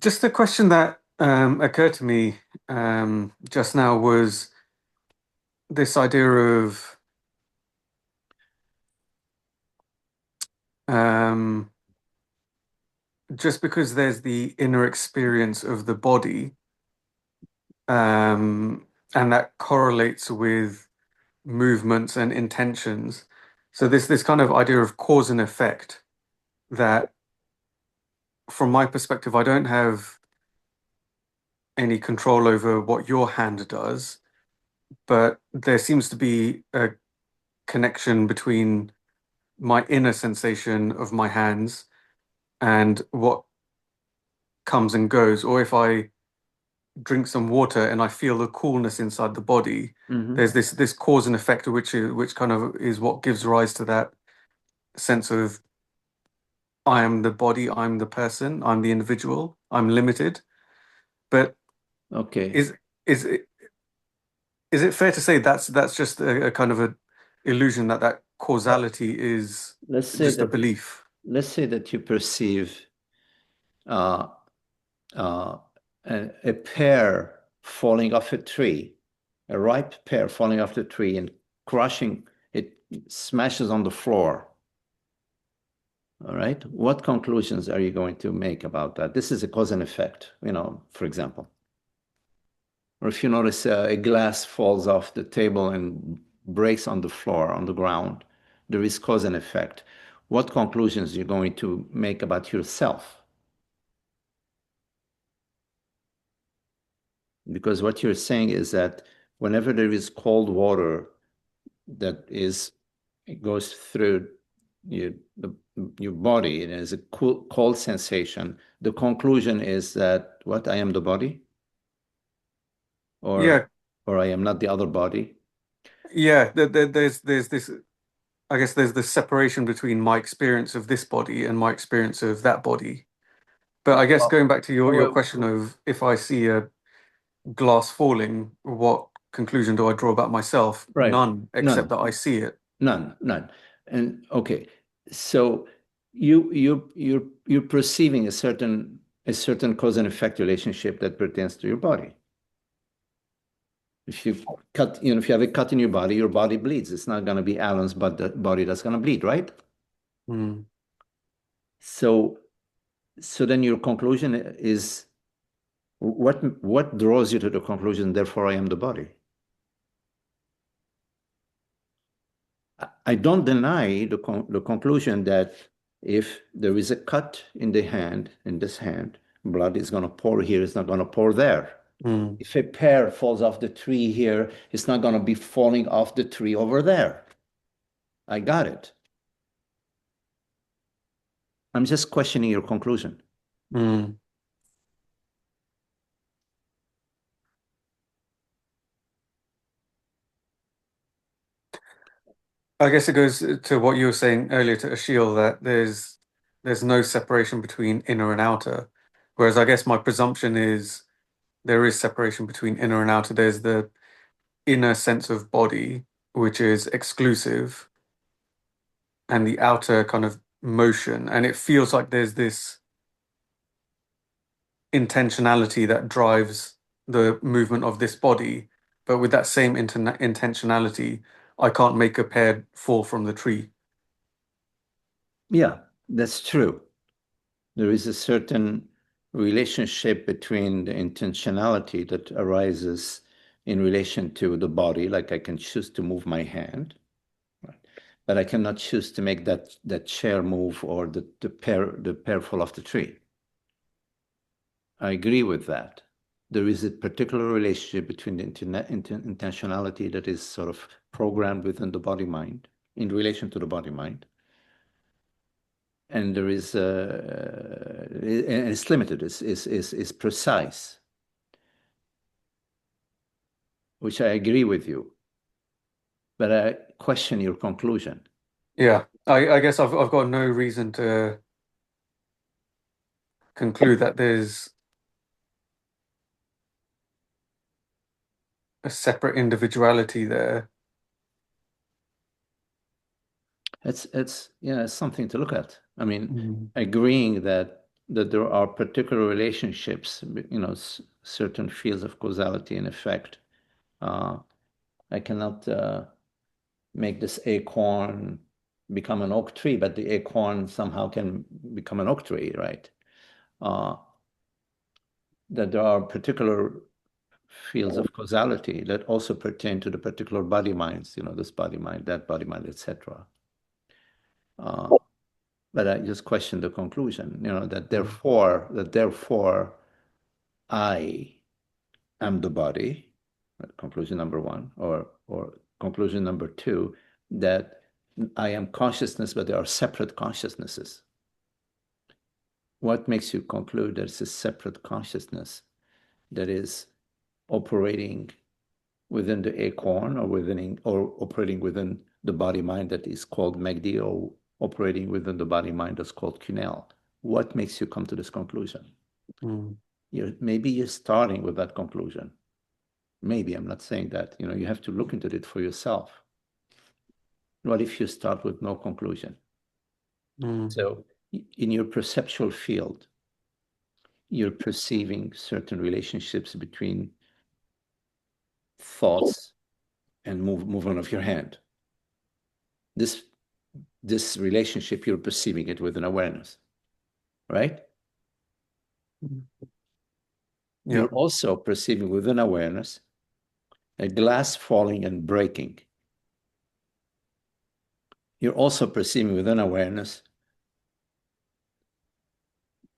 Just a question that occurred to me just now was this idea of um, just because there's the inner experience of the body, and that correlates with movements and intentions. So this kind of idea of cause and effect that, from my perspective, I don't have any control over what your hand does, but there seems to be a connection between my inner sensation of my hands and what comes and goes. Or if I drink some water and I feel the coolness inside the body, Hmm. there's this cause and effect, which kind of is what gives rise to that sense of I am the body, I'm the person, I'm the individual, I'm limited. But Okay. is is it is it fair to say that's just a kind of a illusion that Well, causality is let's say just a that belief? let's say that you perceive uh, uh, a pear falling off a tree, a ripe pear falling off the tree and crushing it, smashes on the floor. All right. What conclusions are you going to make about that? This is a cause and effect, for example. Or if you notice a glass falls off the table and breaks on the floor, on the ground, there is cause and effect. What conclusions are you going to make about yourself? Because what you're saying is that whenever there is cold water that is, it goes through your, the, your body, and there's a cold sensation, the conclusion is that what, I am the body, or Yeah, or I am not the other body. yeah. There's this. I guess there's this separation between my experience of this body and my experience of that body. But I guess Well, going back to your well, question of if I see a glass falling, what conclusion do I draw about myself? right. None, except None. that I see it. None. And okay, so you're perceiving a certain cause and effect relationship that pertains to your body. If you if you have a cut in your body bleeds. It's not going to be Alan's but the body that's going to bleed, right? Hmm. So then your conclusion is what draws you to the conclusion, therefore I am the body? I don't deny the conclusion that if there is a cut in the hand, in this hand, blood is going to pour here, it's not going to pour there. Hmm. If a pear falls off the tree here, it's not going to be falling off the tree over there. I got it. I'm just questioning your conclusion. Hmm. I guess it goes to what you were saying earlier to Ashil that there's no separation between inner and outer. Whereas I guess my presumption is there is separation between inner and outer. There's the inner sense of body, which is exclusive, and the outer kind of motion. And it feels like there's this intentionality that drives the movement of this body. But with that same intentionality, I can't make a pear fall from the tree. Yeah, that's true. There is a certain relationship between the intentionality that arises in relation to the body, like I can choose to move my hand, right? But I cannot choose to make that chair move or the pear fall off the tree. I agree with that. There is a particular relationship between the intentionality that is sort of programmed within the body mind in relation to the body mind, and there is and it's limited, is precise, which I agree with you, but I question your conclusion. Yeah, I guess I've got no reason to conclude that there's a separate individuality there. It's something to look at. I mean, Mm. agreeing that that there are particular relationships, certain fields of causality and effect. I cannot make this acorn become an oak tree, but the acorn somehow can become an oak tree, right? That there are particular fields of causality that also pertain to the particular body minds, this body mind, that body mind, etc. But I just question the conclusion, that therefore I am the body, conclusion number one, or conclusion number two, that I am consciousness, but there are separate consciousnesses. What makes you conclude there's a separate consciousness that is operating within the acorn or operating within the body mind that is called Magdi, or operating within the body mind that's called Kunal? What makes you come to this conclusion? Mm. Maybe you're starting with that conclusion. Maybe, I'm not saying that. You have to look into it for yourself. What if you start with no conclusion? Mm. So in your perceptual field, you're perceiving certain relationships between thoughts and movement of your hand. This relationship, you're perceiving it with an awareness, right? Yeah. You're also perceiving with an awareness a glass falling and breaking. You're also perceiving with an awareness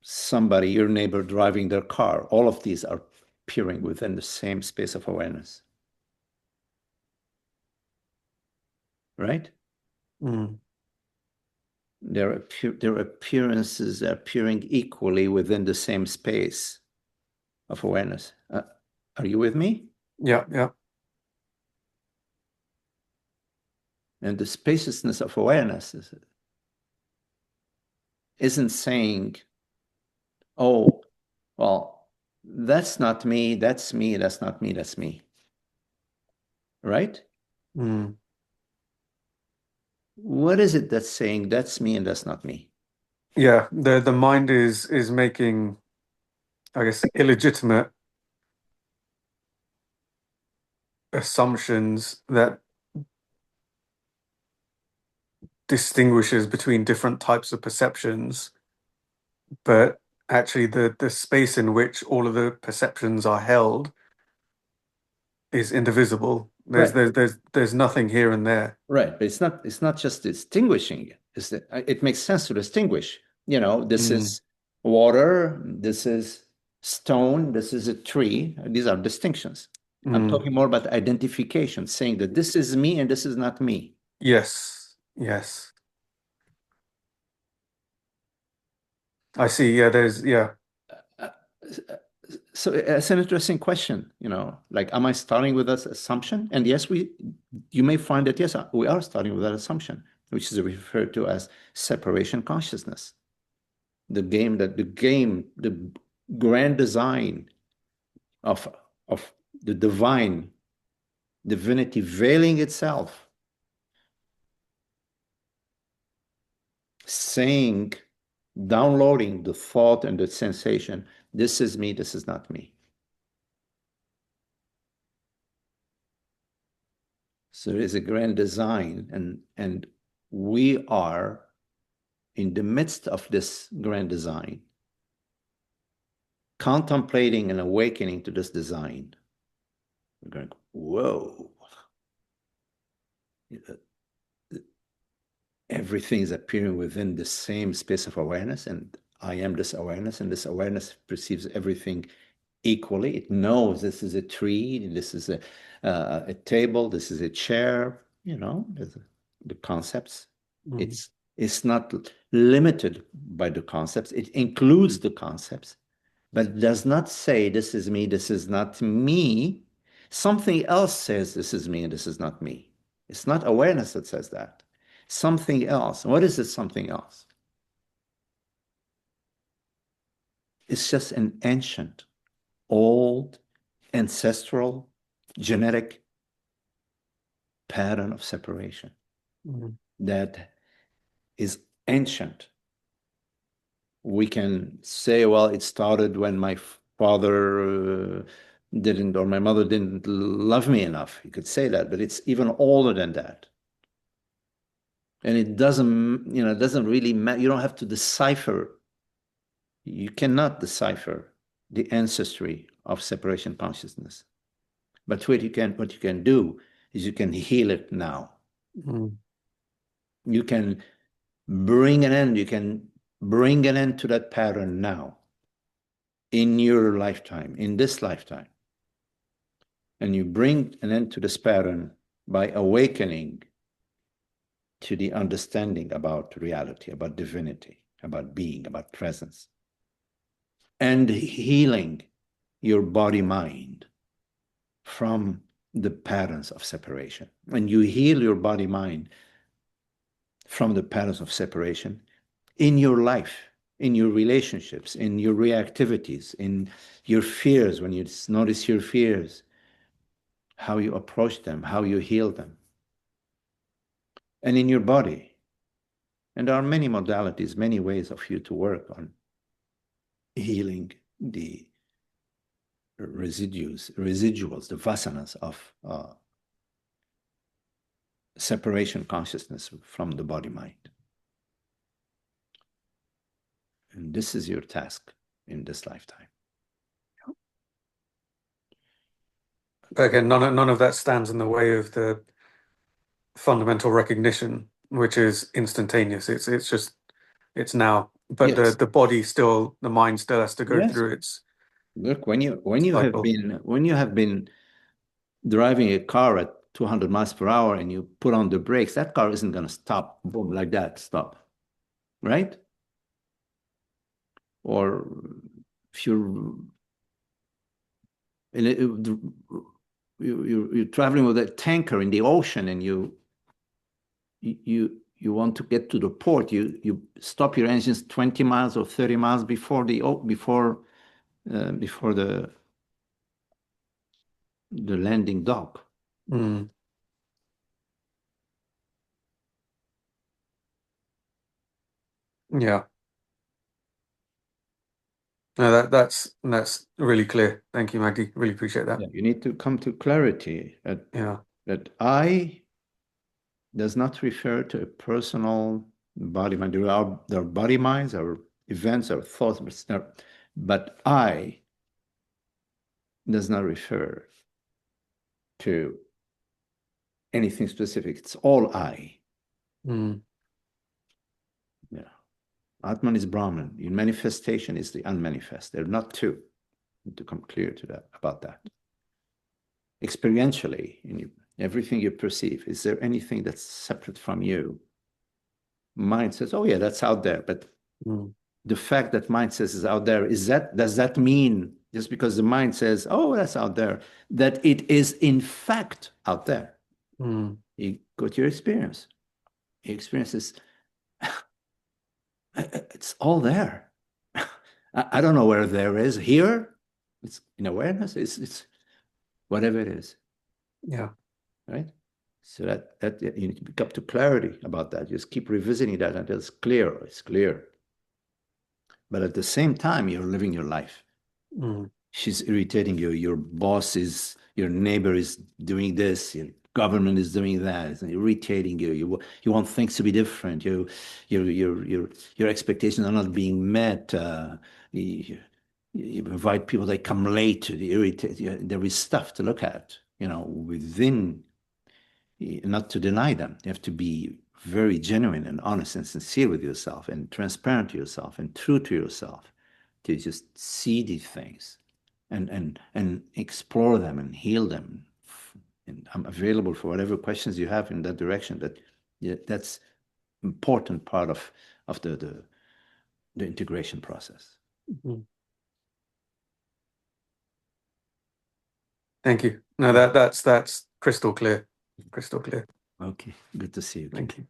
somebody, your neighbor, driving their car. All of these are appearing within the same space of awareness, right? Mm. Their appearances are appearing equally within the same space of awareness. Are you with me? Yeah. Yeah. And the spaciousness of awareness isn't saying, oh, well, that's not me, that's me, that's not me, that's me. Right? Mm. What is it that's saying that's me and that's not me? Yeah. The mind is making, I guess, illegitimate assumptions that distinguishes between different types of perceptions, but actually the space in which all of the perceptions are held is indivisible. There's Right. there's there's there's nothing here and there. Right. But it's not just distinguishing it. It makes sense to distinguish. This Mm. is water, this is stone, this is a tree. These are distinctions. I'm Mm. talking more about identification, saying that this is me and this is not me. Yes. Yes. I see. Yeah, yeah. Uh, So it's an interesting question, like, am I starting with that assumption? And yes, you may find that, yes, we are starting with that assumption, which is referred to as separation consciousness. The grand design of, of the divinity veiling itself, saying, downloading the thought and the sensation, this is me, this is not me. So there is a grand design, and we are in the midst of this grand design, contemplating and awakening to this design. We're going, whoa. Everything is appearing within the same space of awareness, and I am this awareness, and this awareness perceives everything equally. It knows this is a tree, this is a table, this is a chair, the concepts. Mm. It's not limited by the concepts. It includes the concepts, but does not say this is me, this is not me. Something else says this is me and this is not me. It's not awareness that says that. Something else. What is this something else? It's just an ancient, old, ancestral, genetic pattern of separation Mm. that is ancient We can say, well, it started when my father didn't, or my mother didn't love me enough. You could say that, but it's even older than that. And it doesn't, it doesn't really matter. You don't have to decipher. You cannot decipher the ancestry of separation consciousness. But what you can do is you can heal it now. Mm. You can bring an end. You can bring an end to that pattern now in your lifetime, in this lifetime. And you bring an end to this pattern by awakening to the understanding about reality, about divinity, about being, about presence, and healing your body mind from the patterns of separation. When you heal your body mind from the patterns of separation in your life, in your relationships, in your reactivities, in your fears, when you notice your fears, how you approach them, how you heal them, and in your body. And there are many modalities, many ways of you to work on healing the residuals, the vasanas of separation consciousness from the body mind. And this is your task in this lifetime. But again, none of that stands in the way of the fundamental recognition, which is instantaneous. It's just it's now. But Yes. the mind still has to go Yes. through its Look, cycle. when you have been driving a car at 200 miles per hour and you put on the brakes, that car isn't going to stop, boom, like that, stop, right? Or if you're traveling with a tanker in the ocean and you want to get to the port, you stop your engines 20 miles or 30 miles before before the landing dock. Mm. Yeah. No, that's really clear. Thank you, Magdi. Really appreciate that. Yeah, you need to come to clarity Yeah. that I does not refer to a personal body mind. There are body minds, or events, or thoughts, but I does not refer to anything specific. It's all I. Mm. Yeah. Atman is Brahman. Your manifestation is the unmanifest. They're not two. You need to come clear to that about that. Experientially, in everything you perceive, is there anything that's separate from you? Mind says, "Oh yeah, that's out there," but Mm. the fact that mind says is out there, does that mean just because the mind says, "Oh, that's out there," that it is in fact out there? Mm. You go to your experience. Your experience is it's all there. I don't know where there is. Here, it's in awareness. It's whatever it is, Yeah. right? So that you need to come to clarity about that. Just keep revisiting that until it's clear. It's clear. But at the same time, you're living your life. Mm. She's irritating you. Your boss is, your neighbor is doing this. Your government is doing that. It's irritating you. You want things to be different. Your expectations are not being met. You invite people that come late to the irritate. There is stuff to look at, within, not to deny them. You have to be very genuine and honest and sincere with yourself and transparent to yourself and true to yourself to just see these things and explore them and heal them. And I'm available for whatever questions you have in that direction. That's important part of the integration process. Mm. Thank you. No, that's crystal clear. Crystal clear. Okay, good to see you again. Thank you.